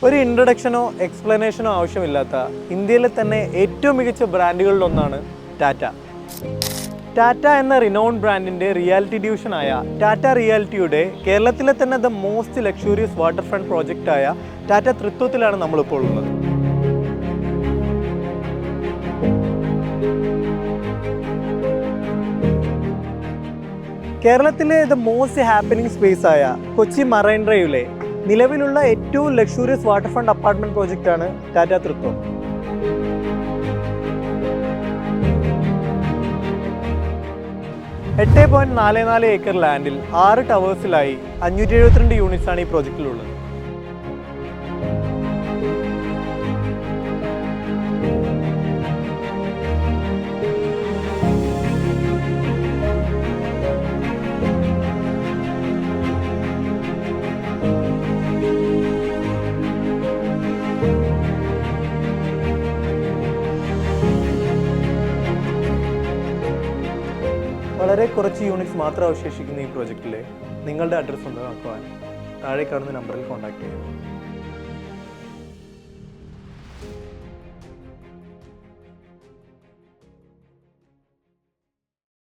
ഒരു ഇൻട്രൊഡക്ഷനോ എക്സ്പ്ലനേഷനോ ആവശ്യമില്ലാത്ത ഇന്ത്യയിലെ തന്നെ ഏറ്റവും മികച്ച ബ്രാൻഡുകളിലൊന്നാണ് ടാറ്റ. ടാറ്റ എന്ന റിനൗണ്ട് ബ്രാൻഡിൻ്റെ റിയാലിറ്റി ഡിവിഷനായ ടാറ്റ റിയാലിറ്റിയുടെ കേരളത്തിലെ തന്നെ the most luxurious water front പ്രോജക്റ്റായ ടാറ്റ തൃത്വത്തിലാണ് നമ്മളിപ്പോൾ ഉള്ളത്. കേരളത്തിലെ ദ മോസ്റ്റ് ഹാപ്പനിങ് സ്പേസായ കൊച്ചി മറൈൻ ഡ്രൈവിലെ നിലവിലുള്ള ഏറ്റവും ലക്ഷൂറിയസ് വാട്ടർ ഫ്രണ്ട് അപ്പാർട്ട്മെന്റ് പ്രോജക്റ്റാണ് ടാറ്റ തൃത്വം. എട്ട് 44 ഏക്കർ ലാൻഡിൽ 6 ടവേഴ്സിലായി 572 യൂണിറ്റ്സാണ് ഈ പ്രോജക്റ്റിലുള്ളത്. വളരെ കുറച്ച് യൂണിറ്റ്സ് മാത്രം അവശേഷിക്കുന്ന ഈ പ്രോജക്റ്റിലെ നിങ്ങളുടെ അഡ്രസ്സ് സ്വന്തമാക്കുവാൻ താഴെ കാണുന്ന നമ്പറിൽ കോൺടാക്ട് ചെയ്യുക.